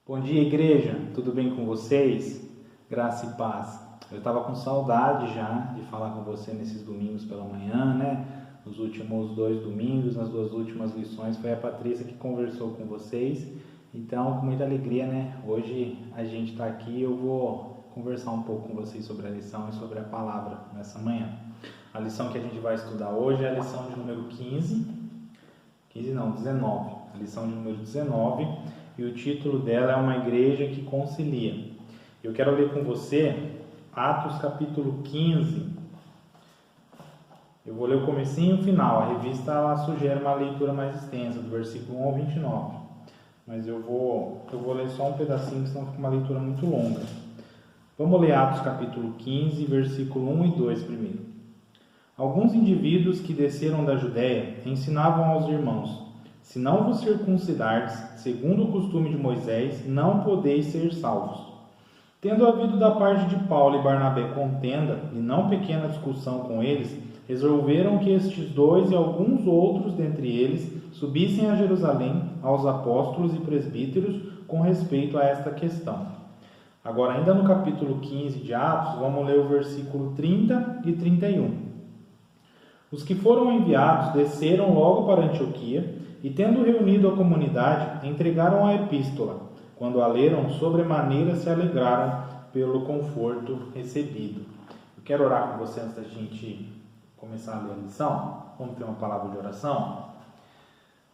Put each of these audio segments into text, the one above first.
Bom dia, igreja, tudo bem com vocês? Graça e paz. Eu estava com saudade já de falar com você nesses domingos pela manhã, né? Nos últimos 2 domingos, nas 2 últimas lições, foi a Patrícia que conversou com vocês. Então, com muita alegria, né? Hoje a gente está aqui e eu vou conversar um pouco com vocês sobre a lição e sobre a palavra nessa manhã. A lição que a gente vai estudar hoje é a lição de número 19. A lição de número 19. E o título dela é Uma Igreja que Concilia. Eu quero ler com você Atos capítulo 15. Eu vou ler o comecinho e o final. A revista ela sugere uma leitura mais extensa, do versículo 1 ao 29. Mas eu vou ler só um pedacinho, senão fica uma leitura muito longa. Vamos ler Atos capítulo 15, versículo 1 e 2 primeiro. Alguns indivíduos que desceram da Judéia ensinavam aos irmãos: se não vos circuncidardes, segundo o costume de Moisés, não podeis ser salvos. Tendo havido da parte de Paulo e Barnabé contenda, e não pequena discussão com eles, resolveram que estes dois e alguns outros dentre eles subissem a Jerusalém aos apóstolos e presbíteros com respeito a esta questão. Agora, ainda no capítulo 15 de Atos, vamos ler o versículo 30 e 31. Os que foram enviados desceram logo para Antioquia, e tendo reunido a comunidade, entregaram a epístola. Quando a leram, sobremaneira se alegraram pelo conforto recebido. Eu quero orar com você antes da gente começar a ler a lição. Vamos ter uma palavra de oração?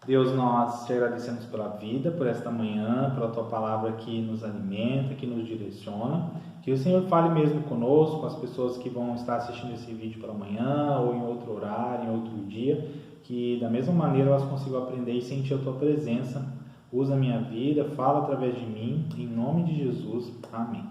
Deus, nós te agradecemos pela vida, por esta manhã, pela tua palavra que nos alimenta, que nos direciona. Que o Senhor fale mesmo conosco, com as pessoas que vão estar assistindo esse vídeo pela manhã, ou em outro horário, em outro dia, que da mesma maneira elas consigam aprender e sentir a tua presença. Usa a minha vida, fala através de mim, em nome de Jesus. Amém.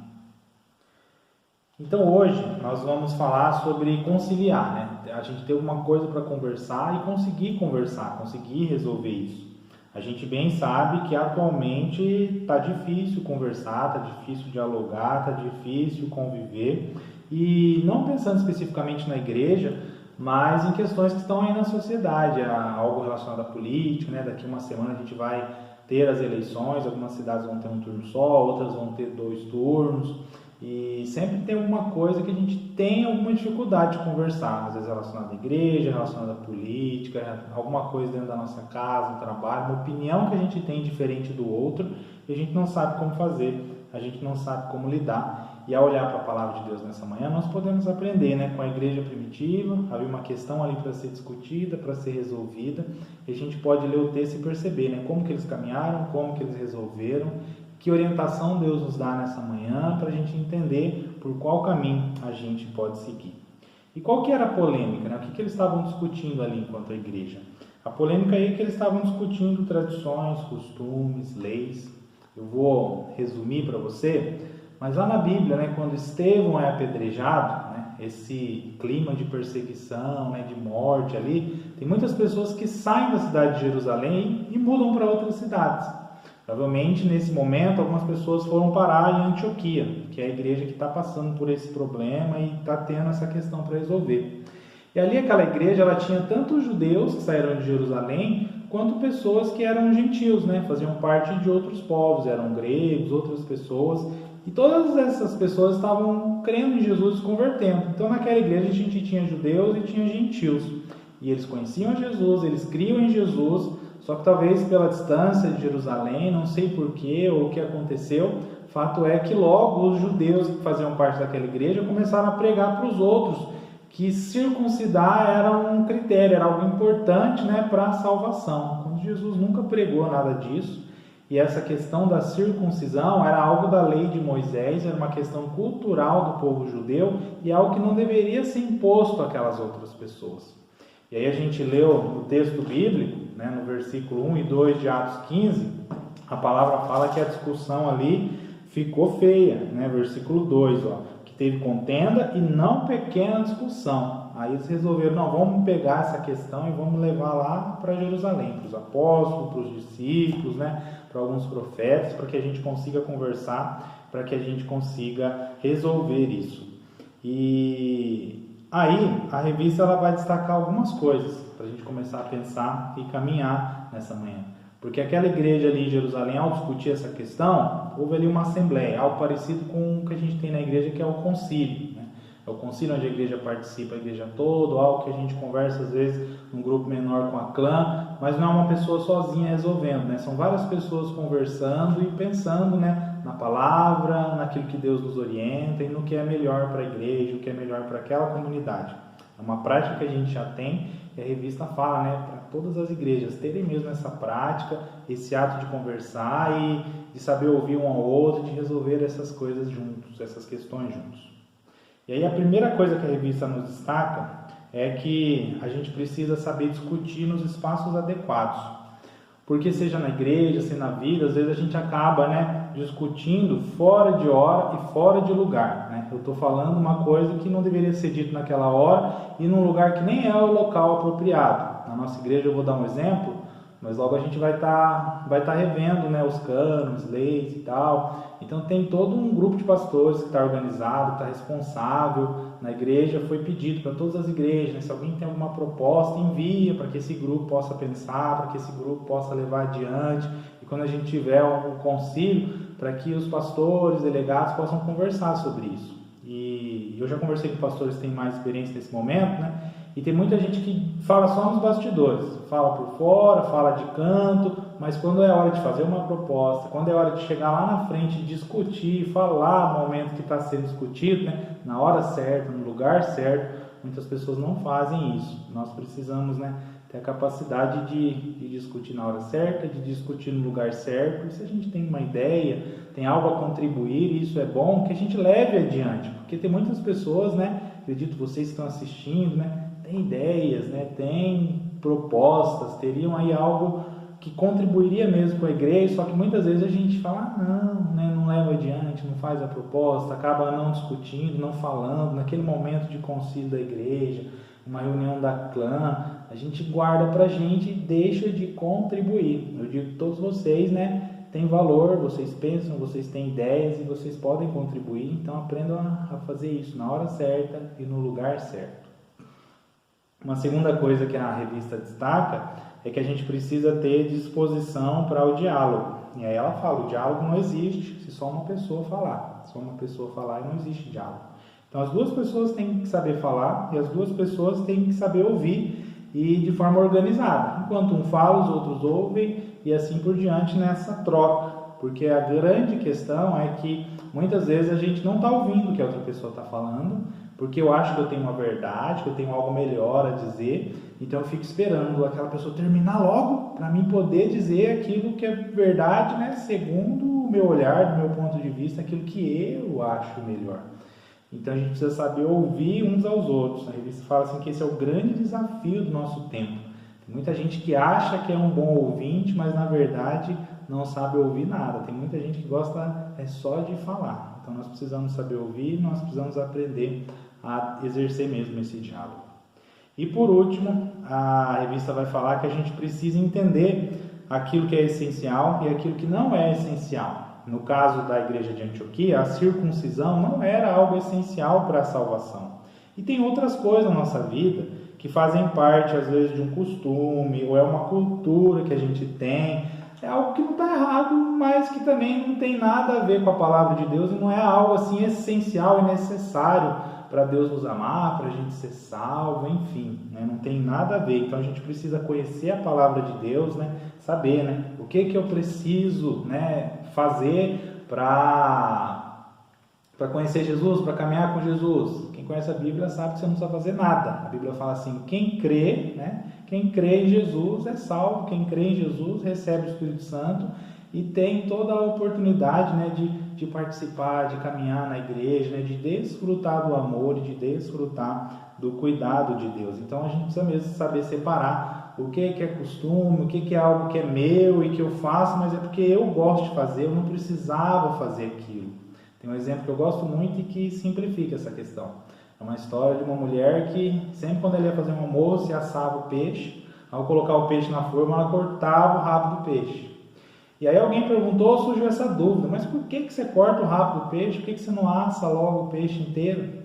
Então hoje nós vamos falar sobre conciliar, né? A gente ter alguma coisa para conversar e conseguir conversar, conseguir resolver isso. A gente bem sabe que atualmente está difícil conversar, está difícil dialogar, está difícil conviver. E não pensando especificamente na igreja, mas em questões que estão aí na sociedade, algo relacionado à política, né? Daqui uma semana a gente vai ter as eleições, algumas cidades vão ter um turno só, outras vão ter 2 turnos. E sempre tem alguma coisa que a gente tem alguma dificuldade de conversar, às vezes relacionada à igreja, relacionada à política, alguma coisa dentro da nossa casa, no trabalho, uma opinião que a gente tem diferente do outro e a gente não sabe como fazer, a gente não sabe como lidar. E ao olhar para a palavra de Deus nessa manhã, nós podemos aprender, né? Com a igreja primitiva, havia uma questão ali para ser discutida, para ser resolvida, e a gente pode ler o texto e perceber, né? Como que eles caminharam, como que eles resolveram. Que orientação Deus nos dá nessa manhã para a gente entender por qual caminho a gente pode seguir. E qual que era a polêmica, né? O que eles estavam discutindo ali enquanto a igreja? A polêmica aí é que eles estavam discutindo tradições, costumes, leis. Eu vou resumir para você, mas lá na Bíblia, né, quando Estevão é apedrejado, né, esse clima de perseguição, né, de morte ali, tem muitas pessoas que saem da cidade de Jerusalém e mudam para outras cidades. Provavelmente, nesse momento, algumas pessoas foram parar em Antioquia, que é a igreja que está passando por esse problema e está tendo essa questão para resolver. E ali aquela igreja, ela tinha tanto judeus que saíram de Jerusalém, quanto pessoas que eram gentios, né? Faziam parte de outros povos, eram gregos, outras pessoas. E todas essas pessoas estavam crendo em Jesus e se convertendo. Então, naquela igreja, a gente tinha judeus e tinha gentios. E eles conheciam Jesus, eles criam em Jesus. Só que talvez pela distância de Jerusalém, não sei porquê ou o que aconteceu, fato é que logo os judeus que faziam parte daquela igreja começaram a pregar para os outros que circuncidar era um critério, era algo importante, né, para a salvação. Quando Jesus nunca pregou nada disso, e essa questão da circuncisão era algo da lei de Moisés, era uma questão cultural do povo judeu e algo que não deveria ser imposto àquelas outras pessoas. E aí a gente leu no texto bíblico, né, no versículo 1 e 2 de Atos 15, a palavra fala que a discussão ali ficou feia, né? Versículo 2, ó, que teve contenda e não pequena discussão. Aí eles resolveram, não, vamos pegar essa questão e vamos levar lá para Jerusalém, para os apóstolos, para os discípulos, né, para alguns profetas, para que a gente consiga conversar, para que a gente consiga resolver isso. E aí, a revista ela vai destacar algumas coisas para a gente começar a pensar e caminhar nessa manhã. Porque aquela igreja ali em Jerusalém, ao discutir essa questão, houve ali uma assembleia, algo parecido com o que a gente tem na igreja, que é o concílio, né? É o concílio onde a igreja participa, a igreja toda, algo que a gente conversa às vezes num grupo menor com a clã, mas não é uma pessoa sozinha resolvendo, né? São várias pessoas conversando e pensando, né, na palavra, naquilo que Deus nos orienta e no que é melhor para a igreja, o que é melhor para aquela comunidade. É uma prática que a gente já tem e a revista fala, né, para todas as igrejas terem mesmo essa prática, esse ato de conversar e de saber ouvir um ao outro, de resolver essas coisas juntos, essas questões juntos. E aí a primeira coisa que a revista nos destaca é que a gente precisa saber discutir nos espaços adequados. Porque seja na igreja, seja na vida, às vezes a gente acaba, né, discutindo fora de hora e fora de lugar, né? Eu estou falando uma coisa que não deveria ser dito naquela hora e num lugar que nem é o local apropriado. Na nossa igreja, eu vou dar um exemplo, mas logo a gente vai estar revendo, né, os cânones, leis e tal. Então tem todo um grupo de pastores que está organizado, está responsável na igreja. Foi pedido para todas as igrejas, né, se alguém tem alguma proposta, envia para que esse grupo possa pensar, para que esse grupo possa levar adiante. E quando a gente tiver um concílio, para que os pastores, delegados possam conversar sobre isso. E eu já conversei com pastores que têm mais experiência nesse momento, né? E tem muita gente que fala só nos bastidores, fala por fora, fala de canto, mas quando é hora de fazer uma proposta, quando é hora de chegar lá na frente, discutir, falar no momento que está sendo discutido, né, na hora certa, no lugar certo, muitas pessoas não fazem isso. Nós precisamos, né, ter a capacidade de discutir na hora certa, de discutir no lugar certo. E se a gente tem uma ideia, tem algo a contribuir, isso é bom, que a gente leve adiante, porque tem muitas pessoas, né, acredito vocês que estão assistindo, né, tem ideias, né, tem propostas, teriam aí algo que contribuiria mesmo com a igreja, só que muitas vezes a gente fala, não, né, não leva adiante, não faz a proposta, acaba não discutindo, não falando, naquele momento de concílio da igreja, uma reunião da clã, a gente guarda pra gente e deixa de contribuir. Eu digo que todos vocês, né, têm valor, vocês pensam, vocês têm ideias e vocês podem contribuir, então aprendam a fazer isso na hora certa e no lugar certo. Uma segunda coisa que a revista destaca é que a gente precisa ter disposição para o diálogo. E aí ela fala, o diálogo não existe se só uma pessoa falar. Se só uma pessoa falar, não existe diálogo. Então as duas pessoas têm que saber falar e as duas pessoas têm que saber ouvir e de forma organizada. Enquanto um fala, os outros ouvem e assim por diante nessa troca. Porque a grande questão é que muitas vezes a gente não está ouvindo o que a outra pessoa está falando, porque eu acho que eu tenho uma verdade, que eu tenho algo melhor a dizer, então eu fico esperando aquela pessoa terminar logo para mim poder dizer aquilo que é verdade, né, segundo o meu olhar, do meu ponto de vista, aquilo que eu acho melhor. Então a gente precisa saber ouvir uns aos outros. A revista fala assim que esse é o grande desafio do nosso tempo. Tem muita gente que acha que é um bom ouvinte, mas na verdade não sabe ouvir nada. Tem muita gente que gosta só de falar. Então nós precisamos saber ouvir, nós precisamos aprender a exercer mesmo esse diálogo. E por último, a revista vai falar que a gente precisa entender aquilo que é essencial e aquilo que não é essencial. No caso da igreja de Antioquia, a circuncisão não era algo essencial para a salvação. E tem outras coisas na nossa vida que fazem parte, às vezes, de um costume, ou é uma cultura que a gente tem. É algo que não está errado, mas que também não tem nada a ver com a palavra de Deus e não é algo assim essencial e necessário para Deus nos amar, para a gente ser salvo, enfim, né? Não tem nada a ver. Então a gente precisa conhecer a palavra de Deus, né? Saber, né, o que eu preciso, né, fazer para conhecer Jesus, para caminhar com Jesus. Quem conhece a Bíblia sabe que você não precisa fazer nada. A Bíblia fala assim, quem crê, né, quem crê em Jesus é salvo, quem crê em Jesus recebe o Espírito Santo e tem toda a oportunidade, né, de participar, de caminhar na igreja, né, de desfrutar do amor e de desfrutar do cuidado de Deus. Então a gente precisa mesmo saber separar o que é costume, o que é algo que é meu e que eu faço, mas é porque eu gosto de fazer, eu não precisava fazer aquilo. Tem um exemplo que eu gosto muito e que simplifica essa questão. É uma história de uma mulher que sempre quando ela ia fazer um almoço e assava o peixe, ao colocar o peixe na forma, ela cortava o rabo do peixe. E aí alguém perguntou, surgiu essa dúvida, mas por que você corta o rabo do peixe? Por que você não assa logo o peixe inteiro?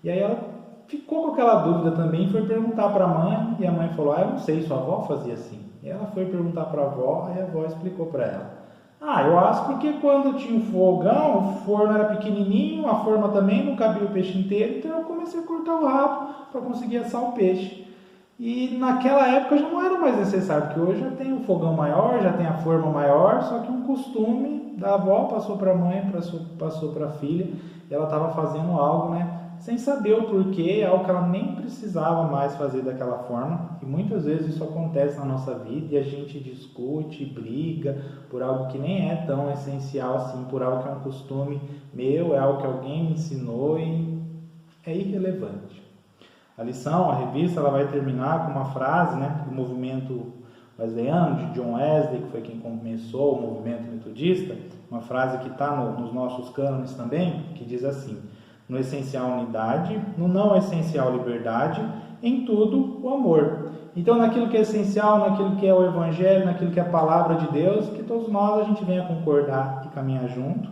E aí ela ficou com aquela dúvida também, foi perguntar para a mãe, e a mãe falou, eu não sei, sua avó fazia assim. E ela foi perguntar para a avó, e a avó explicou para ela. Ah, eu acho porque quando tinha um fogão, o forno era pequenininho, a forma também não cabia o peixe inteiro, então eu comecei a cortar o rabo para conseguir assar o peixe. E naquela época já não era mais necessário, porque hoje já tem um fogão maior, já tem a forma maior, só que um costume da avó passou para a mãe, passou para a filha, e ela estava fazendo algo, né, sem saber o porquê, algo que ela nem precisava mais fazer daquela forma. E muitas vezes isso acontece na nossa vida e a gente discute, briga por algo que nem é tão essencial assim, por algo que é um costume meu, é algo que alguém me ensinou e é irrelevante. A lição, a revista, ela vai terminar com uma frase, né, do movimento wesleyano, de John Wesley, que foi quem começou o movimento metodista, uma frase que está nos nossos cânones também, que diz assim: no essencial unidade, no não essencial liberdade, em tudo o amor. Então, naquilo que é essencial, naquilo que é o evangelho, naquilo que é a palavra de Deus, que todos nós a gente venha concordar e caminhar junto.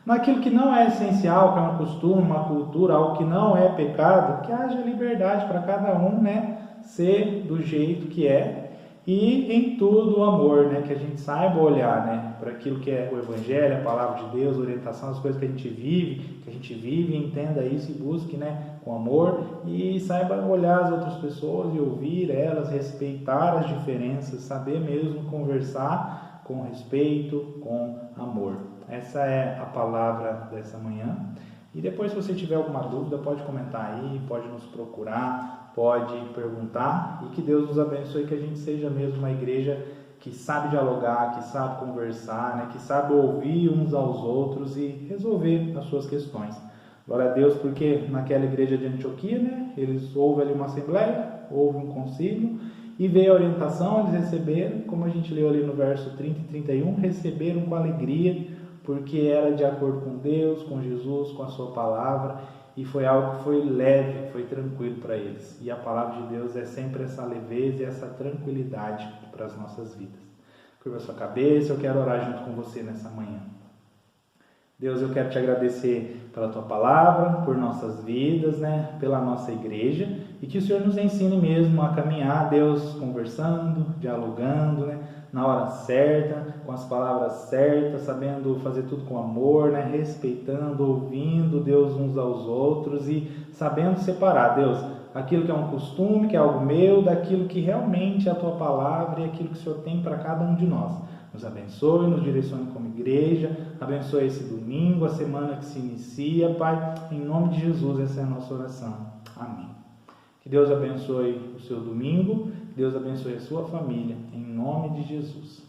Naquilo que não é essencial, que é um costume, uma cultura, algo que não é pecado, que haja liberdade para cada um, né, ser do jeito que é. E em tudo o amor, né, que a gente saiba olhar, né, para aquilo que é o evangelho, a palavra de Deus, a orientação, as coisas que a gente vive, entenda isso e busque, né, com amor, e saiba olhar as outras pessoas e ouvir elas, respeitar as diferenças, saber mesmo conversar com respeito, com amor. Essa é a palavra dessa manhã. E depois, se você tiver alguma dúvida, pode comentar aí, pode nos procurar, pode perguntar. E que Deus nos abençoe, que a gente seja mesmo uma igreja que sabe dialogar, que sabe conversar, né? Que sabe ouvir uns aos outros e resolver as suas questões. Glória a Deus, porque naquela igreja de Antioquia, né, eles houve ali uma assembleia, houve um concílio, e veio a orientação, eles receberam, como a gente leu ali no verso 30 e 31, receberam com alegria, porque era de acordo com Deus, com Jesus, com a sua palavra, e foi algo que foi leve, foi tranquilo para eles. E a palavra de Deus é sempre essa leveza e essa tranquilidade para as nossas vidas. Curva a sua cabeça, eu quero orar junto com você nessa manhã. Deus, eu quero te agradecer pela tua palavra, por nossas vidas, né, pela nossa igreja, e que o Senhor nos ensine mesmo a caminhar, Deus, conversando, dialogando, né, na hora certa, com as palavras certas, sabendo fazer tudo com amor, né, respeitando, ouvindo, Deus, uns aos outros e sabendo separar, Deus, aquilo que é um costume, que é algo meu, daquilo que realmente é a tua palavra e aquilo que o Senhor tem para cada um de nós. Nos abençoe, nos direcione como igreja, abençoe esse domingo, a semana que se inicia, Pai, em nome de Jesus, essa é a nossa oração. Amém. Que Deus abençoe o seu domingo, Deus abençoe a sua família, em nome de Jesus.